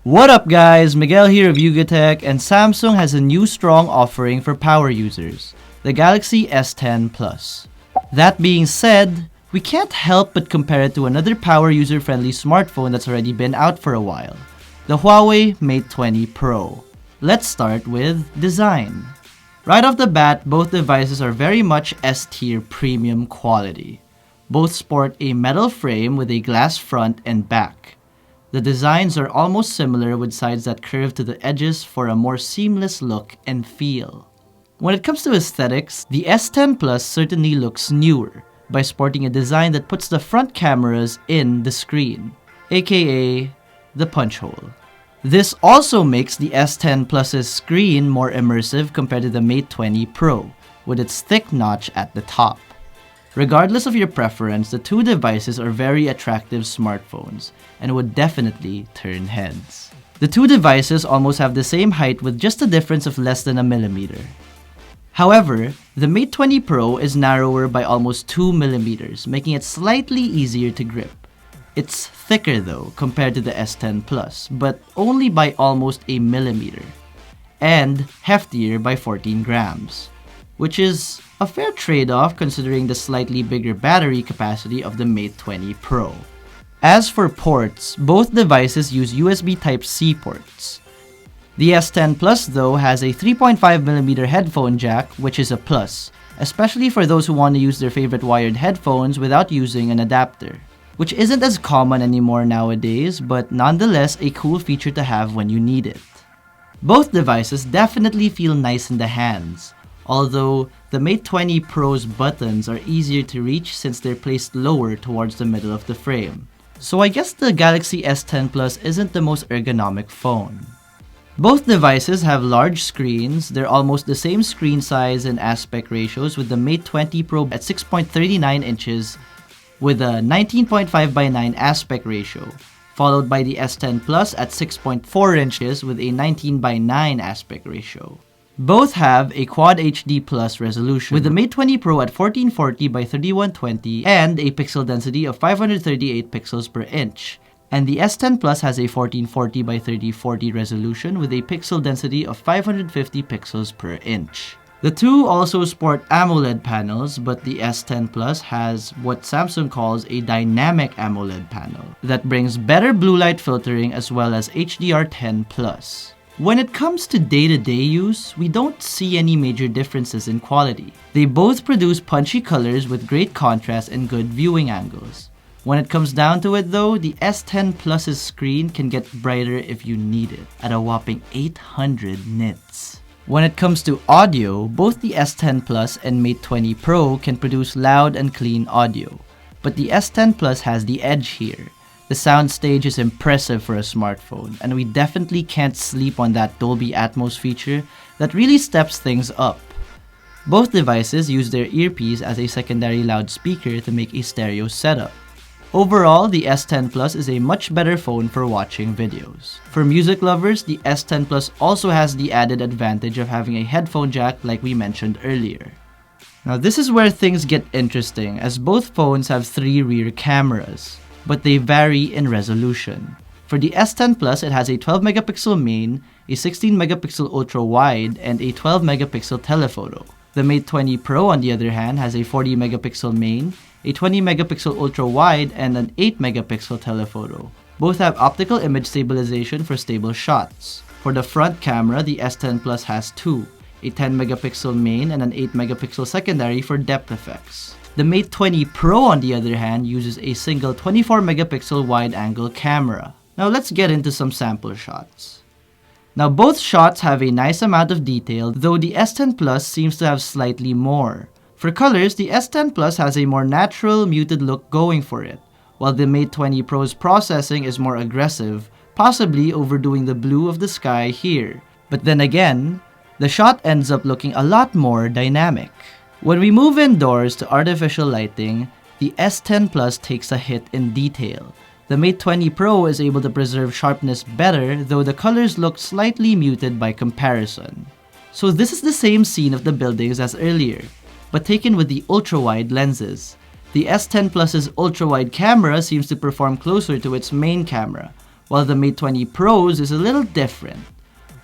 What up guys, Miguel here of Yugatech, and Samsung has a new strong offering for power users, the Galaxy S10 Plus. That being said, we can't help but compare it to another power user-friendly smartphone that's already been out for a while, the Huawei Mate 20 Pro. Let's start with design. Right off the bat, both devices are very much S-tier premium quality. Both sport a metal frame with a glass front and back. The designs are almost similar with sides that curve to the edges for a more seamless look and feel. When it comes to aesthetics, the S10 Plus certainly looks newer by sporting a design that puts the front cameras in the screen, aka the punch hole. This also makes the S10 Plus's screen more immersive compared to the Mate 20 Pro, with its thick notch at the top. Regardless of your preference, the two devices are very attractive smartphones and would definitely turn heads. The two devices almost have the same height with just a difference of less than a millimeter. However, the Mate 20 Pro is narrower by almost 2 millimeters, making it slightly easier to grip. It's thicker though compared to the S10 Plus, but only by almost a millimeter, and heftier by 14 grams, which is a fair trade-off considering the slightly bigger battery capacity of the Mate 20 Pro. As for ports, both devices use USB Type-C ports. The S10 Plus though has a 3.5mm headphone jack, which is a plus, especially for those who want to use their favorite wired headphones without using an adapter, which isn't as common anymore nowadays, but nonetheless a cool feature to have when you need it. Both devices definitely feel nice in the hands, although the Mate 20 Pro's buttons are easier to reach since they're placed lower towards the middle of the frame. So I guess the Galaxy S10 Plus isn't the most ergonomic phone. Both devices have large screens. They're almost the same screen size and aspect ratios, with the Mate 20 Pro at 6.39 inches with a 19.5:9 aspect ratio, followed by the S10 Plus at 6.4 inches with a 19:9 aspect ratio. Both have a Quad HD Plus resolution, with the Mate 20 Pro at 1440x3120 and a pixel density of 538 pixels per inch, and the S10 Plus has a 1440x3040 resolution with a pixel density of 550 pixels per inch. The two also sport AMOLED panels, but the S10 Plus has what Samsung calls a dynamic AMOLED panel that brings better blue light filtering as well as HDR10+. When it comes to day-to-day use, we don't see any major differences in quality. They both produce punchy colors with great contrast and good viewing angles. When it comes down to it though, the S10 Plus's screen can get brighter if you need it, at a whopping 800 nits. When it comes to audio, both the S10 Plus and Mate 20 Pro can produce loud and clean audio, but the S10 Plus has the edge here. The soundstage is impressive for a smartphone, and we definitely can't sleep on that Dolby Atmos feature that really steps things up. Both devices use their earpiece as a secondary loudspeaker to make a stereo setup. Overall, the S10 Plus is a much better phone for watching videos. For music lovers, the S10 Plus also has the added advantage of having a headphone jack like we mentioned earlier. Now this is where things get interesting, as both phones have 3 rear cameras, but they vary in resolution. For the S10 Plus, it has a 12-megapixel main, a 16-megapixel ultra-wide, and a 12-megapixel telephoto. The Mate 20 Pro, on the other hand, has a 40-megapixel main, a 20-megapixel ultra-wide, and an 8-megapixel telephoto. Both have optical image stabilization for stable shots. For the front camera, the S10 Plus has 2, a 10-megapixel main and an 8-megapixel secondary for depth effects. The Mate 20 Pro, on the other hand, uses a single 24-megapixel wide-angle camera. Now let's get into some sample shots. Now both shots have a nice amount of detail, though the S10 Plus seems to have slightly more. For colors, the S10 Plus has a more natural, muted look going for it, while the Mate 20 Pro's processing is more aggressive, possibly overdoing the blue of the sky here. But then again, the shot ends up looking a lot more dynamic. When we move indoors to artificial lighting, the S10 Plus takes a hit in detail. The Mate 20 Pro is able to preserve sharpness better, though the colors look slightly muted by comparison. So this is the same scene of the buildings as earlier, but taken with the ultra-wide lenses. The S10 Plus's ultra-wide camera seems to perform closer to its main camera, while the Mate 20 Pros is a little different.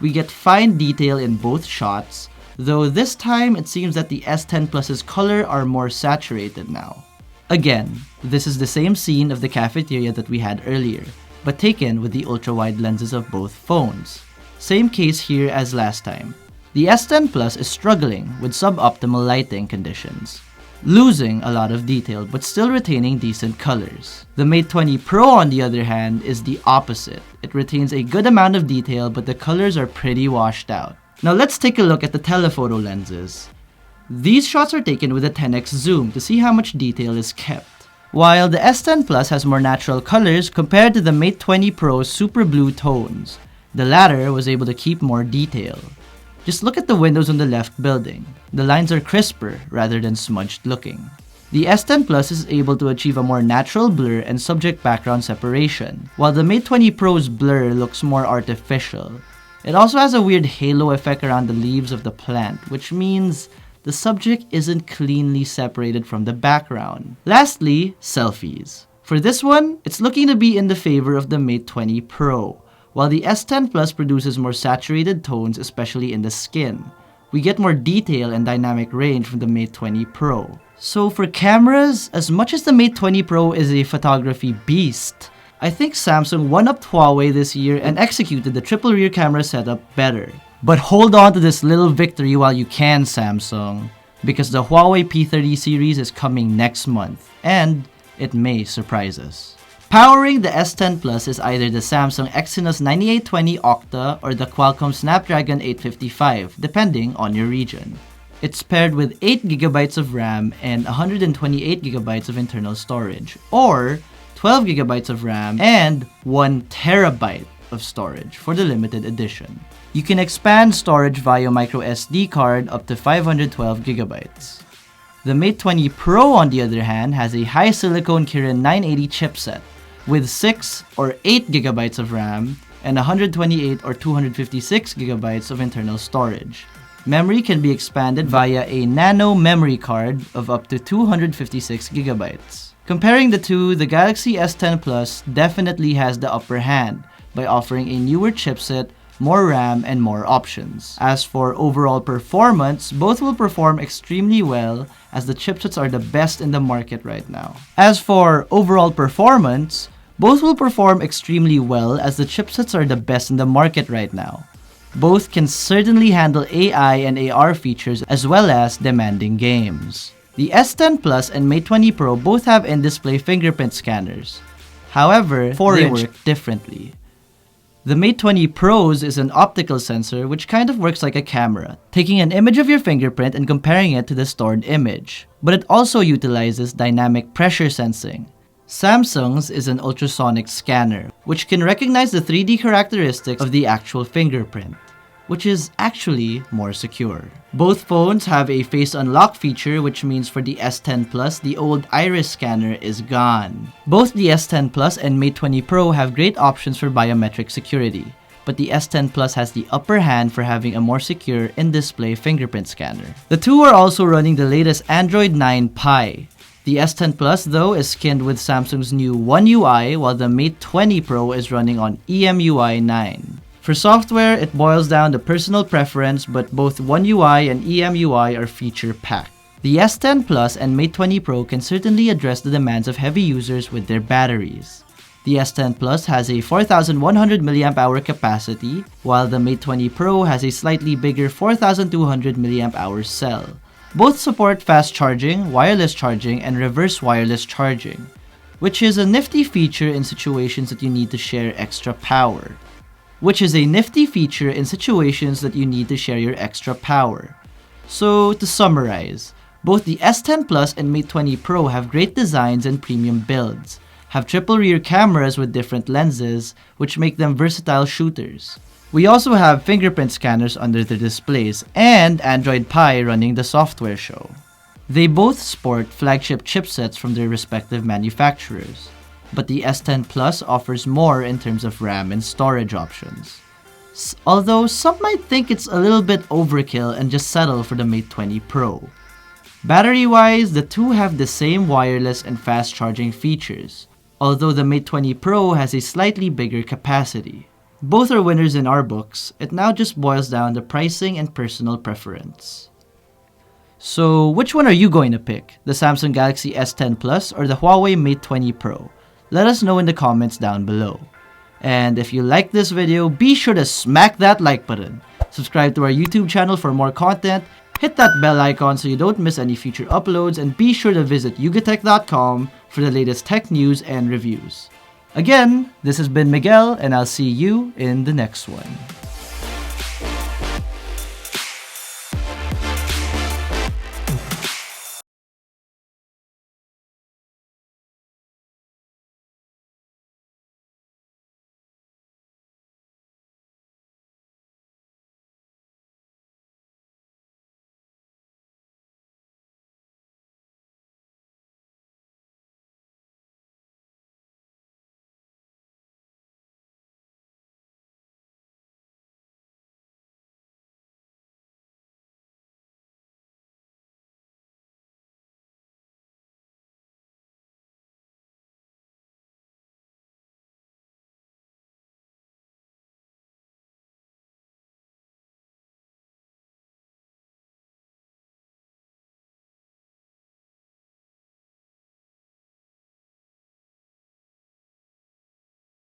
We get fine detail in both shots, though this time it seems that the S10 Plus's color are more saturated now. Again, this is the same scene of the cafeteria that we had earlier, but taken with the ultra-wide lenses of both phones. Same case here as last time. The S10 Plus is struggling with suboptimal lighting conditions, losing a lot of detail but still retaining decent colors. The Mate 20 Pro on the other hand is the opposite. It retains a good amount of detail but the colors are pretty washed out. Now let's take a look at the telephoto lenses. These shots are taken with a 10x zoom to see how much detail is kept. While the S10 Plus has more natural colors compared to the Mate 20 Pro's super blue tones, the latter was able to keep more detail. Just look at the windows on the left building. The lines are crisper rather than smudged looking. The S10 Plus is able to achieve a more natural blur and subject background separation, while the Mate 20 Pro's blur looks more artificial. It also has a weird halo effect around the leaves of the plant, which means the subject isn't cleanly separated from the background. Lastly, selfies. For this one, it's looking to be in the favor of the Mate 20 Pro. While the S10 Plus produces more saturated tones, especially in the skin, we get more detail and dynamic range from the Mate 20 Pro. So for cameras, as much as the Mate 20 Pro is a photography beast, I think Samsung one-upped Huawei this year and executed the triple rear camera setup better. But hold on to this little victory while you can, Samsung, because the Huawei P30 series is coming next month, and it may surprise us. Powering the S10 Plus is either the Samsung Exynos 9820 Octa or the Qualcomm Snapdragon 855, depending on your region. It's paired with 8GB of RAM and 128GB of internal storage, or 12GB of RAM and 1TB of storage for the limited edition. You can expand storage via microSD card up to 512GB. The Mate 20 Pro, on the other hand, has a high silicone Kirin 980 chipset with 6 or 8GB of RAM and 128 or 256GB of internal storage. Memory can be expanded via a nano memory card of up to 256GB. Comparing the two, the Galaxy S10 Plus definitely has the upper hand by offering a newer chipset, more RAM, and more options. As for overall performance, both will perform extremely well as the chipsets are the best in the market right now. Both can certainly handle AI and AR features as well as demanding games. The S10 Plus and Mate 20 Pro both have in-display fingerprint scanners. However, they work differently. The Mate 20 Pro's is an optical sensor which kind of works like a camera, taking an image of your fingerprint and comparing it to the stored image. But it also utilizes dynamic pressure sensing. Samsung's is an ultrasonic scanner, which can recognize the 3D characteristics of the actual fingerprint, which is actually more secure. Both phones have a face unlock feature, which means for the S10 Plus, the old iris scanner is gone. Both the S10 Plus and Mate 20 Pro have great options for biometric security, but the S10 Plus has the upper hand for having a more secure in-display fingerprint scanner. The two are also running the latest Android 9 Pie. The S10 Plus, though, is skinned with Samsung's new One UI, while the Mate 20 Pro is running on EMUI 9. For software, it boils down to personal preference, but both One UI and EMUI are feature-packed. The S10 Plus and Mate 20 Pro can certainly address the demands of heavy users with their batteries. The S10 Plus has a 4100 mAh capacity, while the Mate 20 Pro has a slightly bigger 4200 mAh cell. Both support fast charging, wireless charging, and reverse wireless charging, which is a nifty feature in situations that you need to share extra power. So, to summarize, both the S10 Plus and Mate 20 Pro have great designs and premium builds, have triple rear cameras with different lenses, which make them versatile shooters. We also have fingerprint scanners under the displays, and Android Pie running the software show. They both sport flagship chipsets from their respective manufacturers, but the S10 Plus offers more in terms of RAM and storage options. Although some might think it's a little bit overkill and just settle for the Mate 20 Pro. Battery-wise, the two have the same wireless and fast charging features, although the Mate 20 Pro has a slightly bigger capacity. Both are winners in our books. It now just boils down to pricing and personal preference. So which one are you going to pick? The Samsung Galaxy S10 Plus or the Huawei Mate 20 Pro? Let us know in the comments down below. And if you like this video, be sure to smack that like button. Subscribe to our YouTube channel for more content. Hit that bell icon so you don't miss any future uploads, and be sure to visit yugatech.com for the latest tech news and reviews. Again, this has been Miguel, and I'll see you in the next one.